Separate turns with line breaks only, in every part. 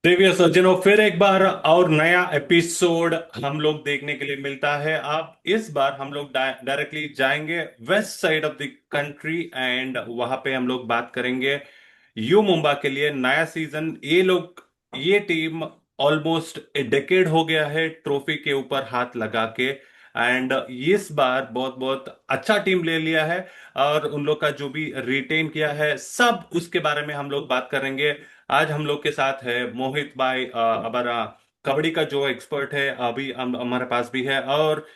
देविया सज्जनों, फिर एक बार और नया एपिसोड हम लोग देखने के लिए मिलता है। आप इस बार हम लोग डायरेक्टली जाएंगे west side of the country and वहां पे हम लोग बात करेंगे यू मुंबा के लिए नया सीजन। ये टीम ऑलमोस्ट ए डेकेड हो गया है ट्रॉफी के ऊपर हाथ लगा के, एंड इस बार बहुत बहुत अच्छा टीम ले लिया है। और उन लोग का जो भी रिटेन किया है सब उसके बारे में हम लोग बात करेंगे। आज हम लोग के साथ है मोहित भाई, हमारा कबड्डी का जो एक्सपर्ट है अभी हमारे पास भी है, और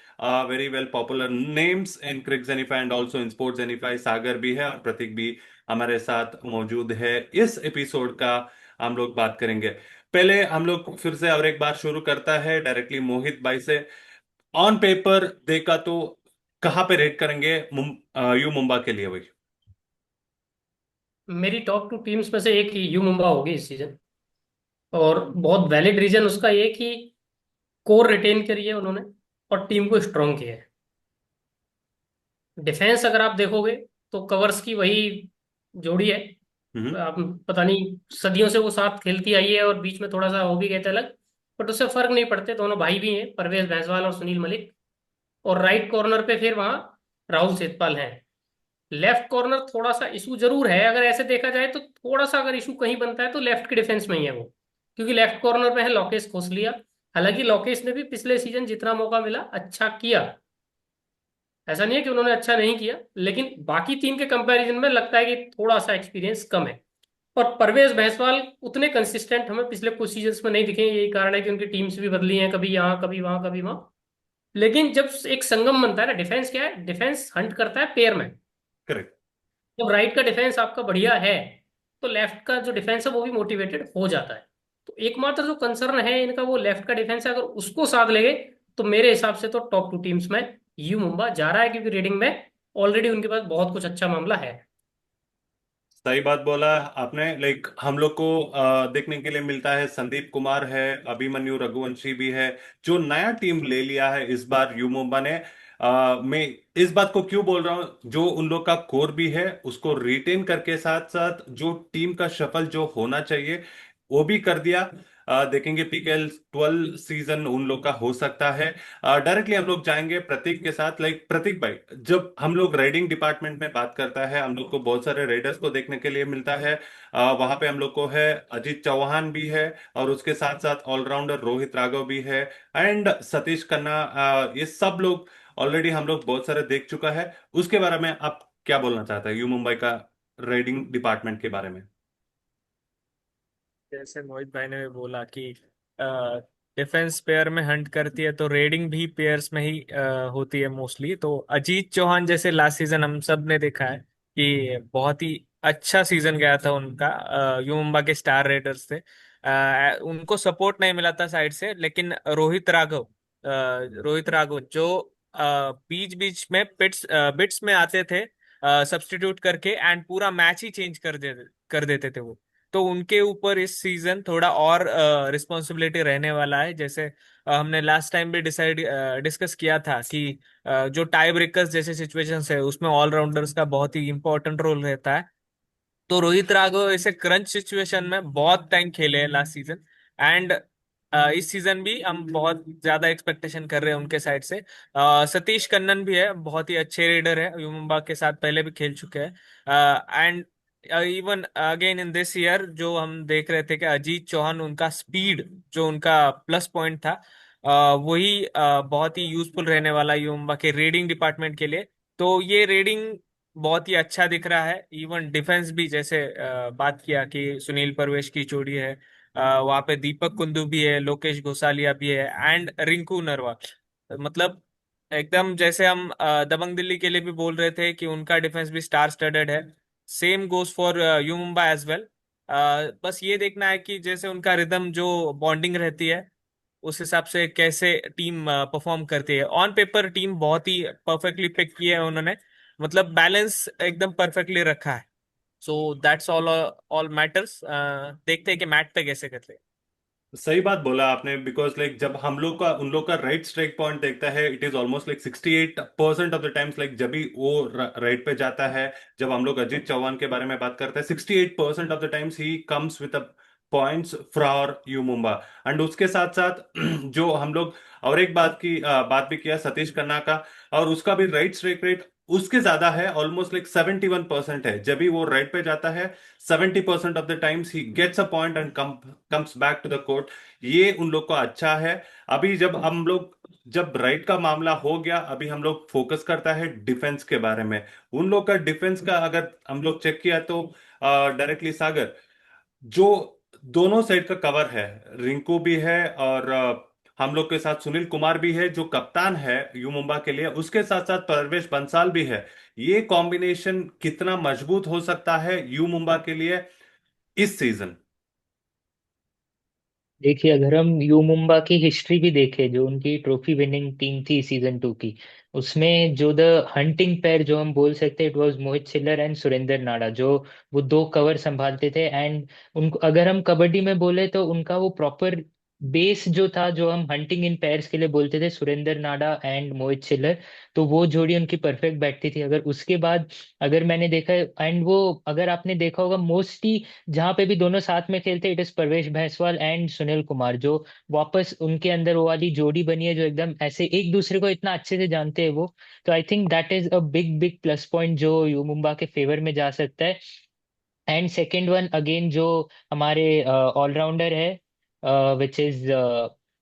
very well popular names in क्रिक जेनिफाई एंड ऑल्सो इन स्पोर्ट्स जेनिफाई सागर भी है, और प्रतीक भी हमारे साथ मौजूद है। इस एपिसोड का हम लोग बात करेंगे। पहले हम लोग फिर से और एक बार शुरू करता है डायरेक्टली मोहित भाई से। ऑन पेपर देखा तो कहाँ पे रेट करेंगे यू मुंबा के लिए भाई?
मेरी टॉप टू टीम्स में से एक ही यू मुंबा होगी इस सीजन। और बहुत वैलिड रीजन उसका ये कि कोर रिटेन करी है उन्होंने और टीम को स्ट्रॉन्ग किया है। डिफेंस अगर आप देखोगे तो कवर्स की वही जोड़ी है।
हम्म।
आप पता नहीं सदियों से वो साथ खेलती आई है और बीच में थोड़ा सा हो भी गए थे अलग, बट उससे फर्क नहीं पड़ते। दोनों भाई भी हैं, परवेज भैंसवाल और सुनील मलिक। और राइट कॉर्नर पे फिर वहां राहुल सेतपाल हैं। लेफ्ट कॉर्नर थोड़ा सा इशू जरूर है, अगर ऐसे देखा जाए तो थोड़ा सा अगर इशू कहीं बनता है तो लेफ्ट के डिफेंस में ही है वो। क्योंकि लेफ्ट कॉर्नर पे है लोकेश खोसलिया। हालांकि लोकेश ने भी पिछले सीजन जितना मौका मिला अच्छा किया, ऐसा नहीं है कि उन्होंने अच्छा नहीं किया, लेकिन बाकी टीम के कंपैरिजन में लगता है कि थोड़ा सा एक्सपीरियंस कम है। और परवेज भैंसवाल उतने कंसिस्टेंट हमें पिछले कुछ सीजन्स में नहीं दिखे। यही कारण है कि उनकी टीम्स भी बदली हैं, कभी यहाँ कभी वहां कभी वहां। लेकिन जब एक संगम बनता है ना, डिफेंस क्या है, डिफेंस हंट करता है पेयर में।
करेक्ट।
जब राइट का डिफेंस आपका बढ़िया है तो लेफ्ट का जो डिफेंस है वो भी मोटिवेटेड हो जाता है। तो एकमात्र जो कंसर्न है इनका वो लेफ्ट का डिफेंस है। अगर उसको साथ लेंगे तो मेरे हिसाब से तो टॉप टू टीम्स में यू मुंबा जा रहा है, क्योंकि रेडिंग में ऑलरेडी उनके पास बहुत कुछ अच्छा मामला है।
सही बात बोला आपने। लाइक हम लोग को देखने के लिए मिलता है संदीप कुमार है, अभिमन्यु रघुवंशी भी है, जो नया टीम ले लिया है इस बार यू मुंबा ने। मैं इस बात को क्यों बोल रहा हूं, जो उन लोग का कोर भी है उसको रिटेन करके साथ साथ जो टीम का शफल जो होना चाहिए वो भी कर दिया। देखेंगे पीकेएल 12 सीजन उन लोग का हो सकता है। डायरेक्टली हम लोग जाएंगे प्रतीक के साथ। लाइक प्रतीक भाई, जब हम लोग राइडिंग डिपार्टमेंट में बात करता है हम लोग को बहुत सारे राइडर्स को देखने के लिए मिलता है। वहां पे हम लोग को है अजीत चौहान भी है, और उसके साथ साथ ऑलराउंडर रोहित राघव भी है, एंड सतीश खन्ना। ये सब लोग ऑलरेडी हम लोग बहुत सारे देख चुका है। उसके बारे में आप क्या बोलना चाहते हैं यू मुंबई का राइडिंग डिपार्टमेंट के बारे में?
जैसे मोहित भाई ने भी बोला कि डिफेंस पेयर में हंट करती है तो रेडिंग भी पेयर्स में ही होती है मोस्टली। तो अजीत चौहान जैसे लास्ट सीजन हम सब ने देखा है कि बहुत ही अच्छा सीजन गया था उनका। यू मुंबा के स्टार रेडर्स थे। उनको सपोर्ट नहीं मिला था साइड से, लेकिन रोहित राघव जो बीच बीच में बिट्स में आते थे सब्स्टिट्यूट करके, एंड पूरा मैच ही चेंज कर देते थे वो। तो उनके ऊपर इस सीजन थोड़ा और रिस्पॉन्सिबिलिटी रहने वाला है। जैसे हमने लास्ट टाइम भी डिस्कस किया था कि जो टाई ब्रेकर्स जैसे सिचुएशंस है उसमें ऑलराउंडर्स का बहुत ही इंपॉर्टेंट रोल रहता है। तो रोहित राघव ऐसे क्रंच सिचुएशन में बहुत टाइम खेले हैं लास्ट सीजन, एंड इस सीजन भी हम बहुत ज्यादा एक्सपेक्टेशन कर रहे हैं उनके साइड से। सतीश कन्नन भी है, बहुत ही अच्छे रेडर है, यू मुंबा के साथ पहले भी खेल चुके हैं। And even again in this year जो हम देख रहे थे कि अजीत चौहान उनका स्पीड जो उनका प्लस पॉइंट था, वही बहुत ही यूजफुल रहने वाला है यू मुंबा के रेडिंग डिपार्टमेंट के लिए। तो ये रेडिंग बहुत ही अच्छा दिख रहा है। इवन डिफेंस भी जैसे बात किया कि सुनील परवेश की जोड़ी है, वहां पे दीपक कुंदू भी है, लोकेश घोसालिया भी है, एंड रिंकू नरवाल। मतलब एकदम जैसे हम दबंग दिल्ली के लिए भी बोल रहे थे कि उनका डिफेंस भी स्टार स्टडेड है, same goes for U Mumba as well. बस ये देखना है कि जैसे उनका रिदम जो बॉन्डिंग रहती है उस हिसाब से कैसे टीम परफॉर्म करती है। ऑन पेपर टीम बहुत ही परफेक्टली पिक की है उन्होंने, मतलब बैलेंस एकदम परफेक्टली रखा है। So that's all all matters. देखते हैं कि मैट पे कैसे करते हैं।
सही बात बोला आपने, बिकॉज लाइक जब हम लोग का उन लोग का राइट स्ट्राइक पॉइंट देखता है it is almost like 68% of the times. Like जब भी वो राइट पे जाता है, जब हम लोग अजीत चौहान के बारे में बात करते हैं 68% of the times he comes with a points for U Mumba. And उसके साथ साथ जो हम लोग और एक बात भी किया सतीश खन्ना का, और उसका भी राइट स्ट्राइक रेट उसके ज्यादा है, ऑलमोस्ट लाइक 71% है। जब भी वो राइट पे जाता है 70% of the times he gets a point and comes back to the court. ये उन लोग को अच्छा है। अभी जब राइट का मामला हो गया, अभी हम लोग फोकस करता है डिफेंस के बारे में। उन लोग का डिफेंस का अगर हम लोग चेक किया तो डायरेक्टली सागर, जो दोनों साइड का कवर है, रिंकू भी है और हम लोग के साथ सुनील कुमार भी है जो कप्तान है यू मुंबा के लिए, उसके साथ साथ परवेश बंसाल भी है। ये कॉम्बिनेशन कितना मजबूत हो सकता है यू मुंबा के लिए इस सीजन?
देखिए, अगर हम यू मुंबा की हिस्ट्री भी देखें, जो उनकी ट्रॉफी विनिंग टीम थी सीजन 2 की, उसमें जो द हंटिंग पेयर जो हम बोल सकते हैं, it was Mohit Chhillar and Surender Nada, जो वो दो कवर संभालते थे। एंड उनको अगर हम कबड्डी में बोले तो उनका वो प्रॉपर बेस जो था, जो हम हंटिंग इन पेयर्स के लिए बोलते थे, सुरेंद्र नाडा एंड मोहित छिल्लर, तो वो जोड़ी उनकी परफेक्ट बैठती थी। अगर उसके बाद अगर मैंने देखा, एंड वो अगर आपने देखा होगा मोस्टली जहां पे भी दोनों साथ में खेलते, it is Parvesh Bhainswal and Sunil Kumar, जो वापस उनके अंदर वो वाली जोड़ी बनी है, जो एकदम ऐसे एक दूसरे को इतना अच्छे से जानते हैं वो। तो I think that is a big big plus point जो यू मुंबा के फेवर में जा सकता है। एंड सेकेंड वन अगेन, जो हमारे ऑलराउंडर है विच इज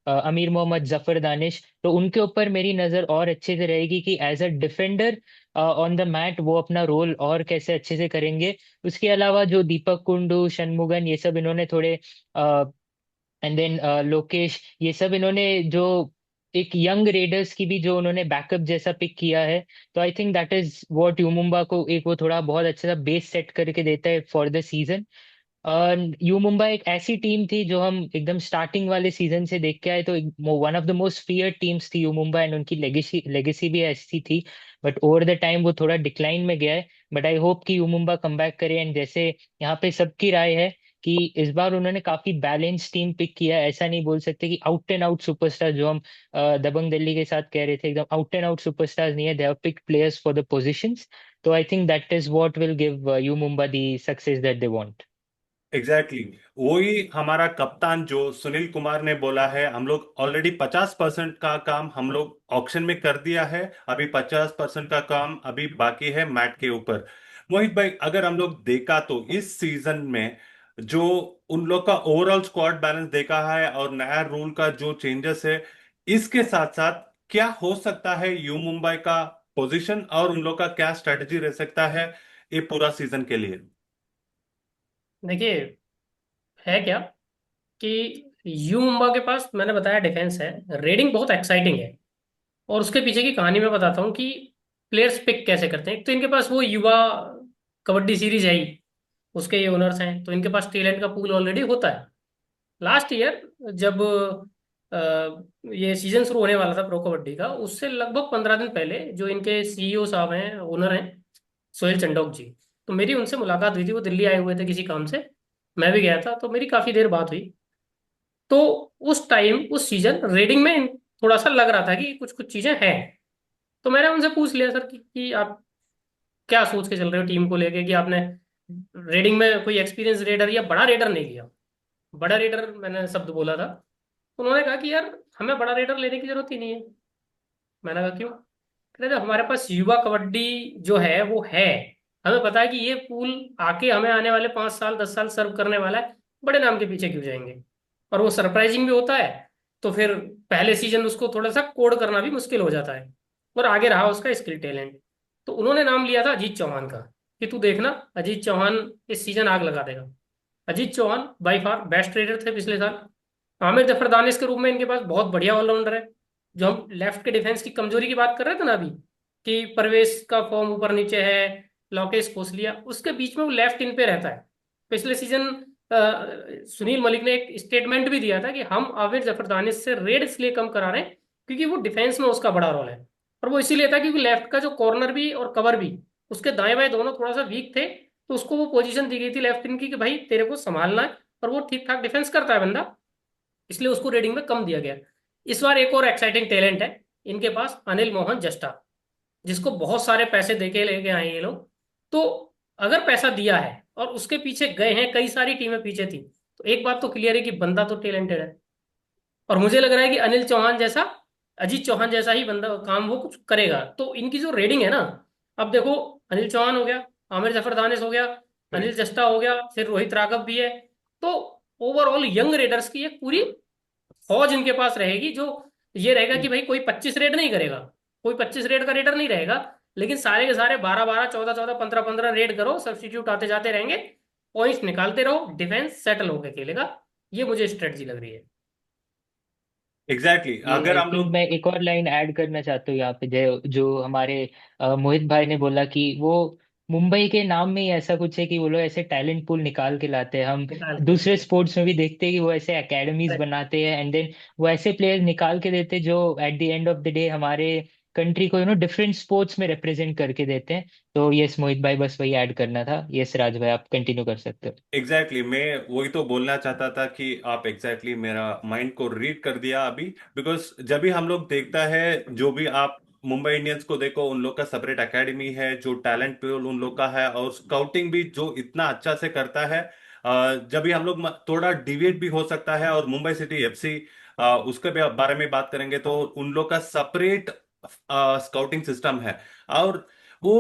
अमीर मोहम्मद जफर दानिश, तो उनके ऊपर मेरी नज़र और अच्छे से रहेगी कि as a defender on the mat वो अपना रोल और कैसे अच्छे से करेंगे। उसके अलावा जो दीपक कुंडू, शनमुगन, ये सब इन्होंने थोड़े, एंड देन लोकेश, ये सब इन्होंने जो एक यंग रेडर्स की भी जो उन्होंने बैकअप जैसा पिक किया है। तो I think that is what you Mumba को एक वो थोड़ा बहुत अच्छा सा बेस सेट करके देता है for the season. You Mumbai एक ऐसी टीम थी जो हम एकदम स्टार्टिंग वाले सीजन से देख के आए, तो one of the most feared teams थी यू मुंबई, एंड उनकी लेगेसी लेगेसी भी ऐसी थी। बट ओवर द टाइम वो थोड़ा डिक्लाइन में गया है। बट आई होप कि यू मुंबा कम बैक करे। एंड जैसे यहाँ पे सबकी राय है कि इस बार उन्होंने काफी बैलेंस टीम पिक किया है। ऐसा नहीं बोल सकते कि आउट एंड आउट सुपरस्टार, जो हम दबंग दिल्ली के साथ कह रहे थे, एकदम आउट एंड आउट सुपरस्टार नहीं है। They have picked players for the positions. तो I think that is what will give you Mumba the success that they want.
Exactly वही हमारा कप्तान जो सुनील कुमार ने बोला है, हम लोग ऑलरेडी 50% का काम हम लोग ऑक्शन में कर दिया है, अभी 50% का काम अभी बाकी है मैट के ऊपर। मोहित भाई, अगर हम लोग देखा तो इस सीजन में जो उन लोग का ओवरऑल स्क्वाड बैलेंस देखा है और नया रूल का जो चेंजेस है, इसके साथ साथ क्या हो सकता है यू मुंबई का पोजीशन, और उन लोग का क्या स्ट्रेटजी रह सकता है ये पूरा सीजन के लिए?
देखिए, है क्या कि यू मुंबा के पास मैंने बताया डिफेंस है, रेडिंग बहुत एक्साइटिंग है। और उसके पीछे की कहानी मैं बताता हूँ कि प्लेयर्स पिक कैसे करते हैं। एक तो इनके पास वो युवा कबड्डी सीरीज है ही, उसके ये ओनर्स हैं, तो इनके पास टैलेंट का पूल ऑलरेडी होता है। लास्ट ईयर जब ये सीजन शुरू होने वाला था प्रो कबड्डी का, उससे लगभग 15 दिन पहले जो इनके सीईओ साहब हैं, ओनर हैं, सोहेल चंडोक जी, तो मेरी उनसे मुलाकात हुई थी। वो दिल्ली आए हुए थे किसी काम से, मैं भी गया था, तो मेरी काफी देर बात हुई। तो उस टाइम उस सीजन रेडिंग में थोड़ा सा लग रहा था कि कुछ कुछ चीजें हैं। तो मैंने उनसे पूछ लिया, सर कि आप क्या सोच के चल रहे हो टीम को लेके, कि आपने रेडिंग में कोई एक्सपीरियंस रेडर या बड़ा रेडर नहीं लिया। बड़ा रेडर मैंने शब्द बोला था। उन्होंने कहा कि यार हमें बड़ा रेडर लेने की जरूरत ही नहीं है। मैंने कहा क्यों? कह रहे थे, हमारे पास युवा कबड्डी जो है वो है। हमें पता है कि ये पूल आके हमें आने वाले 5 साल 10 साल सर्व करने वाला है, बड़े नाम के पीछे क्यों जाएंगे। और वो सरप्राइजिंग भी होता है। तो फिर पहले सीजन उसको थोड़ा सा कोड करना भी मुश्किल हो जाता है। और आगे रहा उसका स्किल टैलेंट। तो उन्होंने नाम लिया था अजीत चौहान का, कि तू देखना अजीत चौहान इस सीजन आग लगा देगा। Ajit Chauhan by far best raider थे पिछले साल। आमिर जफर दानिश के रूप में इनके पास बहुत बढ़िया ऑलराउंडर है। जो हम लेफ्ट के डिफेंस की कमजोरी की बात कर रहे थे ना अभी, कि परवेश का फॉर्म ऊपर नीचे है, लोकेश कोसलिया, उसके बीच में वो लेफ्ट इन पे रहता है। पिछले सीजन सुनील मलिक ने एक स्टेटमेंट भी दिया था कि हम आमिर जफर दानिश से रेड इसलिए कम करा रहे हैं क्योंकि वो डिफेंस में उसका बड़ा रोल है। और वो इसीलिए था क्योंकि लेफ्ट का जो कॉर्नर भी और कवर भी उसके दाएं बाएं दोनों थोड़ा सा वीक थे। तो उसको वो पोजीशन दी गई थी लेफ्ट इन की कि भाई तेरे को संभालना है। और वो ठीक ठाक डिफेंस करता है बंदा, इसलिए उसको रेटिंग में कम दिया गया। इस बार एक और एक्साइटिंग टैलेंट है इनके पास, अनिल मोहन जस्टा, जिसको बहुत सारे पैसे देके लेके आए ये लोग। तो अगर पैसा दिया है और उसके पीछे गए हैं, कई सारी टीमें पीछे थी, तो एक बात तो क्लियर है कि बंदा तो टैलेंटेड है, और मुझे लग रहा है कि अनिल चौहान जैसा, अजीत चौहान जैसा ही बंदा काम वो कुछ करेगा। तो इनकी जो रेडिंग है ना, अब देखो, अनिल चौहान हो गया, आमिर जफर दानिश हो गया, अनिल
राइट।
जस्टा हो गया, फिर रोहित राघव भी है। तो ओवरऑल यंग रेडर्स की एक पूरी फौज इनके पास रहेगी, जो ये रहेगा कि भाई कोई 25 रेड नहीं करेगा, कोई 25 रेड का रेडर नहीं रहेगा, लेकिन सारे के सारे 12-12, 14-14, 15-15 रेड करो, सब्स्टिट्यूट आते जाते रहेंगे, पॉइंट्स निकालते रहो, डिफेंस सेटल होकर खेलेगा। ये मुझे स्ट्रेटजी लग रही है।
एग्जैक्टली
ये
अगर
आई
हम
थिंक
लोग
मैं एक और लाइन ऐड करना चाहता हूँ यहाँ पे, जो जो हमारे मोहित भाई ने बोला कि वो मुंबई के नाम में ही ऐसा कुछ है कि वो लोग ऐसे टैलेंट पूल निकाल के लाते हैं। हम
निकाल के
दूसरे स्पोर्ट्स में भी देखते हैं कि वो ऐसे एकेडमीज बनाते हैं एंड देन वो ऐसे प्लेयर्स निकाल के देते हैं जो eight the end of the day हमारे कंट्री को डिफरेंट स्पोर्ट्स में रिप्रेजेंट करके देते हैं। तो यस मोहित भाई, बस वही ऐड करना था। यस राज भाई, आप कंटिन्यू कर सकते हो।
मैं वही तो बोलना चाहता था कि आप मेरा माइंड को रीड कर दिया अभी। बिकॉज जब भी हम लोग देखता है, जो भी आप मुंबई इंडियंस को देखो, उन लोग का सेपरेट एकेडमी है, जो टैलेंट पूल उन लोग का है, और स्काउटिंग भी जो इतना अच्छा से करता है। जब भी हम लोग थोड़ा डिविएट भी हो सकता है, और मुंबई सिटी एफसी उसके बारे में बात करेंगे, तो उन लोग का सेपरेट स्काउटिंग सिस्टम है। और वो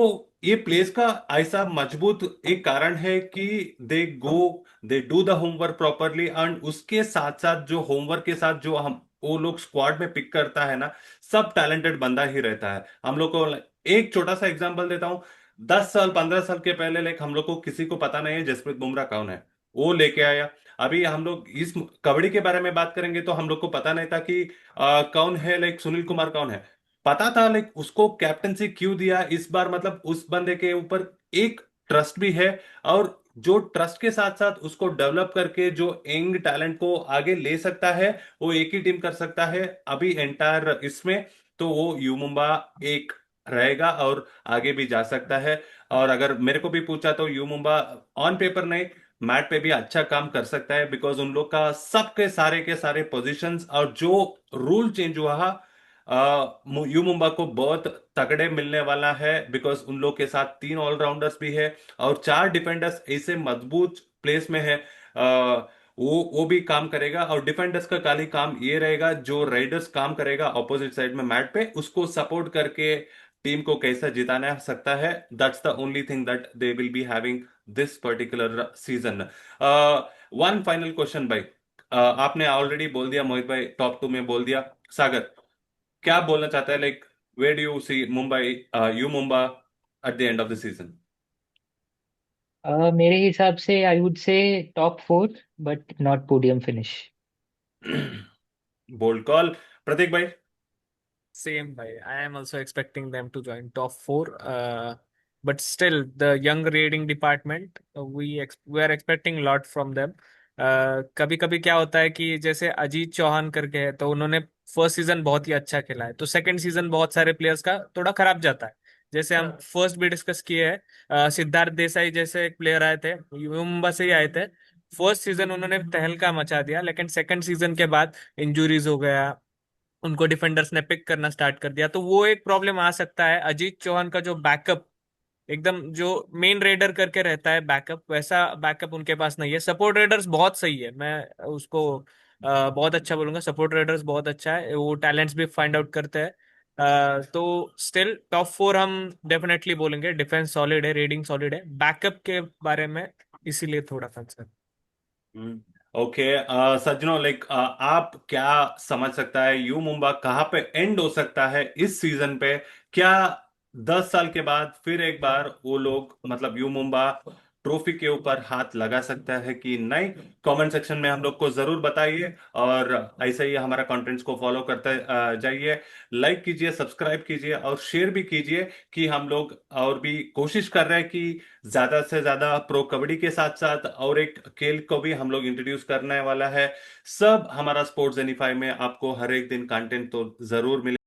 ये प्लेस का ऐसा मजबूत एक कारण है कि they do the homework properly, and उसके साथ साथ जो होमवर्क के साथ जो हम वो लोग स्क्वाड में पिक करता है ना, सब टैलेंटेड बंदा ही रहता है। हम लोग को एक छोटा सा एग्जांपल देता हूँ। 10 साल 15 साल के पहले लाइक हम लोग को किसी को पता नहीं है जसप्रीत बुमराह कौन है, वो लेके आया। अभी हम लोग इस कबड्डी के बारे में बात करेंगे तो हम लोग को पता नहीं था कि कौन है, लाइक सुनील कुमार कौन है। पता था लाइक उसको कैप्टनसी क्यों दिया इस बार, मतलब उस बंदे के ऊपर एक ट्रस्ट भी है। और जो ट्रस्ट के साथ साथ उसको डेवलप करके जो यंग टैलेंट को आगे ले सकता है, वो एक ही टीम कर सकता है अभी एंटायर इसमें। तो वो यू मुंबा एक रहेगा और आगे भी जा सकता है। और अगर मेरे को भी पूछा तो यू मुंबा ऑन पेपर नहीं, मैट पे भी अच्छा काम कर सकता है। बिकॉज उन लोग का सबके सारे के सारे पोजीशंस और जो रूल चेंज हुआ, यू मुंबा को बहुत तगड़े मिलने वाला है। बिकॉज उन लोग के साथ 3 ऑलराउंडर्स भी है और 4 डिफेंडर्स ऐसे मजबूत प्लेस में है। वो भी काम करेगा। और डिफेंडर्स का खाली काम ये रहेगा, जो राइडर्स काम करेगा ऑपोजिट साइड में मैट पे, उसको सपोर्ट करके टीम को कैसा जिताना सकता है। That's the only thing that they will be having this particular season. One final question भाई। आपने ऑलरेडी बोल दिया मोहित भाई, टॉप 2 में बोल दिया। सागर, क्या बोलना चाहता है, like where do you see Mumbai, you Mumba at the end of the season?
मेरे हिसाब से I would say top 4 but not podium finish.
Bold call. Prateek भाई?
Same by. I am also expecting them to join top four. But still, the young raiding department, we are expecting a lot from them. कभी कभी क्या होता है कि जैसे अजीत चौहान करके है, तो उन्होंने फर्स्ट सीजन बहुत ही अच्छा खेला है, तो सेकंड सीजन बहुत सारे प्लेयर्स का थोड़ा खराब जाता है। जैसे हम
हाँ,
फर्स्ट भी डिस्कस किए हैं, सिद्धार्थ देसाई जैसे एक प्लेयर आए थे, मुंबई से ही आए थे। फर्स्ट सीजन उन्होंने तहलका मचा दिया, लेकिन सेकंड सीजन के बाद इंजुरीज हो गया, उनको डिफेंडर्स ने पिक करना स्टार्ट कर दिया, तो वो एक प्रॉब्लम आ सकता है। अजीत चौहान का जो बैकअप, एकदम जो मेन रेडर करके रहता है बैकअप, वैसा बैकअप उनके पास नहीं है। सपोर्ट रेडर्स बहुत सही है, मैं उसको बहुत अच्छा बोलूंगा। सपोर्ट रेडर्स बहुत अच्छा है, वो टैलेंट्स भी फाइंड आउट करते हैं। तो स्टिल टॉप 4 हम डेफिनेटली बोलेंगे। डिफेंस सॉलिड है, रेडिंग सॉलिड है, बैकअप के बारे में इसीलिए थोड़ा कंसर्न।
ओके। सज्जनों, लाइक आप क्या समझ सकता है यू मुंबा कहाँ पे एंड हो सकता है इस सीजन पे? क्या 10 साल के बाद फिर एक बार वो लोग, मतलब यू मुंबा, ट्रॉफी के ऊपर हाथ लगा सकता है कि नहीं? कमेंट सेक्शन में हम लोग को जरूर बताइए। और ऐसे ही हमारा कंटेंट्स को फॉलो करते जाइए, लाइक कीजिए, सब्सक्राइब कीजिए और शेयर भी कीजिए। कि हम लोग और भी कोशिश कर रहे हैं कि ज्यादा से ज्यादा प्रो कबड्डी के साथ साथ और एक खेल को भी हम लोग इंट्रोड्यूस करने वाला है। सब हमारा स्पोर्ट्स जेनिफाई में आपको हर एक दिन कंटेंट तो जरूर मिले।